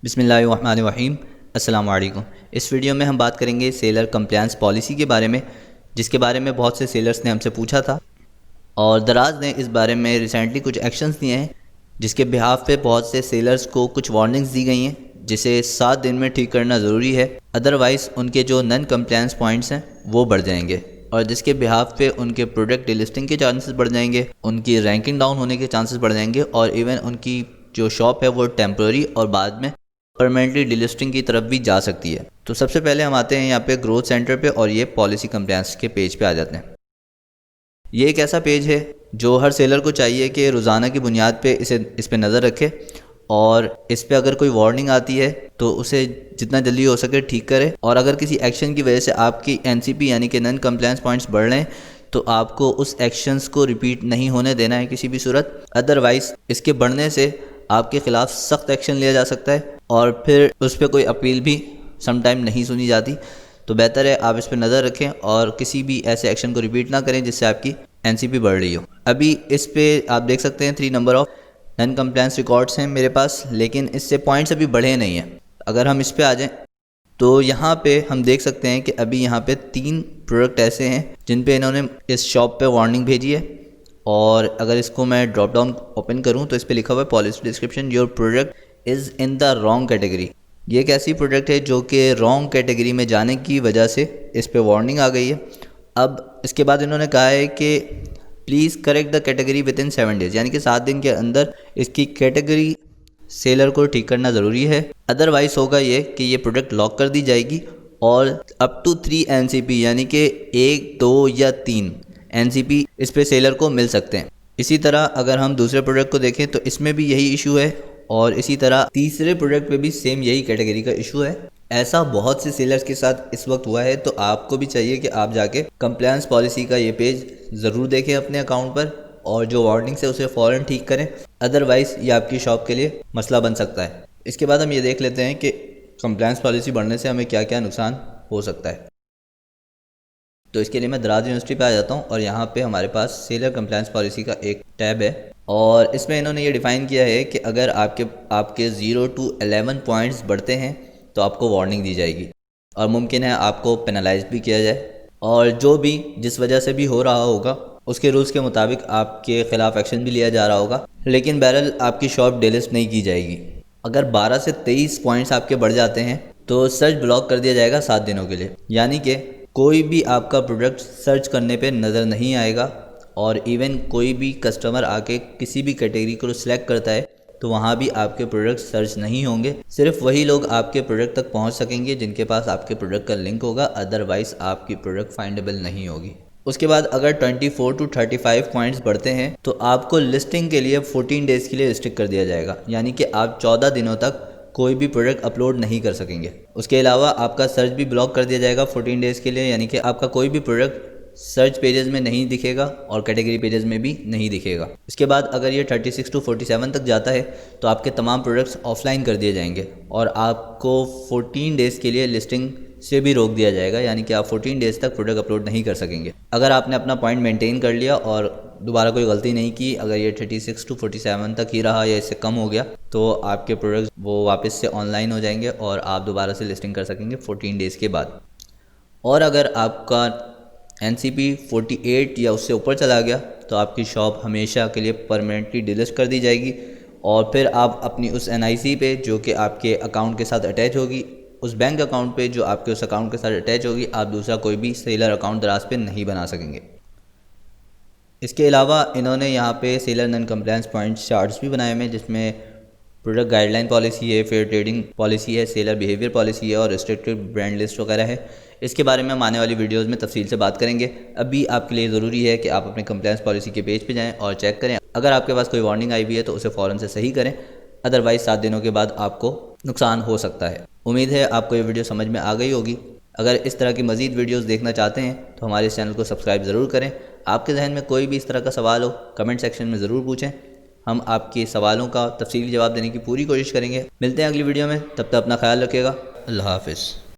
बिस्मिल्लाहिर्रहमानिर्रहीम। अस्सलाम वालेकुम। इस वीडियो में हम बात करेंगे सेलर कंप्लायंस पॉलिसी के बारे में, जिसके बारे में बहुत से सेलर्स ने हमसे पूछा था और दराज ने इस बारे में रिसेंटली कुछ एक्शंस लिए हैं, जिसके बिहाफ पे बहुत से सेलर्स को कुछ वार्निंग्स दी गई हैं, जिसे 7 दिन में ठीक करना ज़रूरी है, अदरवाइज़ उनके जो नॉन कंप्लायंस पॉइंट्स हैं वो बढ़ जाएंगे और जिसके बिहाफ पे उनके प्रोडक्ट डिलिस्टिंग के चांसेस बढ़ जाएंगे, उनकी रैंकिंग डाउन होने के चांसेस बढ़ जाएंगे और इवन उनकी जो शॉप है वो टेम्प्रेरी और बाद में परमानेंटली डिलिस्टिंग की तरफ भी जा सकती है। तो सबसे पहले हम आते हैं यहाँ पे ग्रोथ सेंटर पे और ये पॉलिसी कंप्लायंस के पेज पे आ जाते हैं। ये एक ऐसा पेज है जो हर सेलर को चाहिए कि रोज़ाना की बुनियाद पे इस पे नज़र रखे और इस पे अगर कोई वार्निंग आती है तो उसे जितना जल्दी हो सके ठीक करे, और अगर किसी एक्शन की वजह से आपकी एनसीपी यानी कि नॉन कंप्लायंस पॉइंट्स बढ़ रहे हैं तो आपको उस एक्शंस को रिपीट नहीं होने देना है किसी भी सूरत। अदरवाइज़ इसके बढ़ने से आपके ख़िलाफ़ सख्त एक्शन लिया जा सकता है और फिर उस पर कोई अपील भी समटाइम नहीं सुनी जाती। तो बेहतर है आप इस पर नज़र रखें और किसी भी ऐसे एक्शन को रिपीट ना करें जिससे आपकी एनसीपी बढ़ रही हो। अभी इस पे आप देख सकते हैं 3 number of non compliance records हैं मेरे पास, लेकिन इससे पॉइंट्स अभी बढ़े नहीं हैं। अगर हम इस पे आ जाएं तो यहाँ पे हम देख सकते हैं कि अभी यहाँ पे 3 प्रोडक्ट ऐसे हैं जिन पे इन्होंने इस शॉप पे वार्निंग भेजी है, और अगर इसको मैं ड्रॉप डाउन ओपन करूँ तो इस पे लिखा हुआ है policy description your product is in the wrong category. ये एक ऐसी प्रोडक्ट है जो कि रॉन्ग कैटेगरी में जाने की वजह से इस पे वार्निंग आ गई है। अब इसके बाद इन्होंने कहा है कि please correct the category with in 7 days, यानी कि 7 दिन के अंदर इसकी कैटेगरी सेलर को ठीक करना ज़रूरी है। अदरवाइज़ होगा ये कि ये प्रोडक्ट लॉक कर दी जाएगी और अप टू 3 एनसीपी यानी कि 1, 2 या 3 एनसीपी इस पे सेलर को मिल सकते हैं। इसी तरह अगर हम दूसरे प्रोडक्ट को देखें तो इसमें भी यही इशू है और इसी तरह तीसरे प्रोडक्ट पे भी सेम यही कैटेगरी का इशू है। ऐसा बहुत से सेलर्स के साथ इस वक्त हुआ है, तो आपको भी चाहिए कि आप जाके कंप्लायंस पॉलिसी का ये पेज ज़रूर देखें अपने अकाउंट पर और जो वार्निंग्स है उसे फ़ौरन ठीक करें, अदरवाइज़ ये आपकी शॉप के लिए मसला बन सकता है। इसके बाद हम ये देख लेते हैं कि कंप्लायंस पॉलिसी बढ़ने से हमें क्या क्या नुकसान हो सकता है। तो इसके लिए मैं दराज यूनिवर्सिटी पे आ जाता हूँ और यहाँ पे हमारे पास सेलर कंप्लायंस पॉलिसी का एक टैब है और इसमें इन्होंने ये डिफ़ाइन किया है कि अगर आपके 0 to 11 पॉइंट्स बढ़ते हैं तो आपको वार्निंग दी जाएगी और मुमकिन है आपको पेनलाइज भी किया जाए, और जो भी जिस वजह से भी हो रहा होगा उसके रूल्स के मुताबिक आपके ख़िलाफ़ एक्शन भी लिया जा रहा होगा, लेकिन बहरहाल आपकी शॉप डिलिस्ट नहीं की जाएगी। अगर 12 से 23 पॉइंट्स आपके बढ़ जाते हैं तो सर्च ब्लॉक कर दिया जाएगा 7 दिनों के लिए, यानी कि कोई भी आपका प्रोडक्ट सर्च करने पे नज़र नहीं आएगा और इवन कोई भी कस्टमर आके किसी भी कैटेगरी को सिलेक्ट करता है तो वहाँ भी आपके प्रोडक्ट सर्च नहीं होंगे। सिर्फ वही लोग आपके प्रोडक्ट तक पहुँच सकेंगे जिनके पास आपके प्रोडक्ट का लिंक होगा, अदरवाइज़ आपकी प्रोडक्ट फाइंडेबल नहीं होगी। उसके बाद अगर 24 to 35 पॉइंट्स बढ़ते हैं तो आपको लिस्टिंग के लिए 14 डेज़ के लिए रिस्ट्रिक्ट कर दिया जाएगा, यानी कि आप 14 दिनों तक कोई भी प्रोडक्ट अपलोड नहीं कर सकेंगे। उसके अलावा आपका सर्च भी ब्लॉक कर दिया जाएगा 14 डेज़ के लिए, यानी कि आपका कोई भी प्रोडक्ट सर्च पेजेस में नहीं दिखेगा और कैटेगरी पेजेस में भी नहीं दिखेगा। इसके बाद अगर ये 36 to 47 तक जाता है तो आपके तमाम प्रोडक्ट्स ऑफलाइन कर दिए जाएंगे और आपको 14 डेज़ के लिए लिस्टिंग से भी रोक दिया जाएगा, यानी कि आप 14 डेज़ तक प्रोडक्ट अपलोड नहीं कर सकेंगे। अगर आपने अपना पॉइंट मेंटेन कर लिया और दोबारा कोई गलती नहीं की, अगर ये 36 to 47 तक ही रहा या इससे कम हो गया तो आपके प्रोडक्ट्स वो वापस से ऑनलाइन हो जाएंगे और आप दोबारा से लिस्टिंग कर सकेंगे 14 डेज़ के बाद। और अगर आपका एनसीपी 48 या उससे ऊपर चला गया तो आपकी शॉप हमेशा के लिए परमानेंटली डिलिस्ट कर दी जाएगी और फिर आप अपनी उस एनआईसी पे जो कि आपके अकाउंट के साथ अटैच होगी, उस बैंक अकाउंट पे जो आपके उस अकाउंट के साथ अटैच होगी, आप दूसरा कोई भी सेलर अकाउंट दराज पे नहीं बना सकेंगे। इसके अलावा इन्होंने यहाँ पे seller non compliance points charts भी बनाए हुए हैं, जिसमें प्रोडक्ट गाइडलाइन पॉलिसी है, फेयर ट्रेडिंग पॉलिसी है, सेलर बिहेवियर पॉलिसी है और रिस्ट्रिक्टेड ब्रांड लिस्ट वगैरह है। इसके बारे में हम आने वाली वीडियोस में तफसील से बात करेंगे। अभी आपके लिए ज़रूरी है कि आप अपने कंप्लायंस पॉलिसी के पेज पे जाएं और चेक करें। अगर आपके पास कोई वार्निंग आई हुई है तो उसे फ़ौरन से सही करें, अदरवाइज़ 7 दिनों के बाद आपको नुकसान हो सकता है। उम्मीद है आपको ये वीडियो समझ में आ गई होगी। अगर इस तरह की मज़ीद वीडियोज़ देखना चाहते हैं तो हमारे इस चैनल को सब्सक्राइब ज़रूर करें। आपके जहन में कोई भी इस तरह का सवाल हो कमेंट सेक्शन में ज़रूर पूछें, हम आपके सवालों का तफसीली जवाब देने की पूरी कोशिश करेंगे। मिलते हैं अगली वीडियो में, तब तक अपना ख्याल रखिएगा। अल्लाह हाफ़िज़।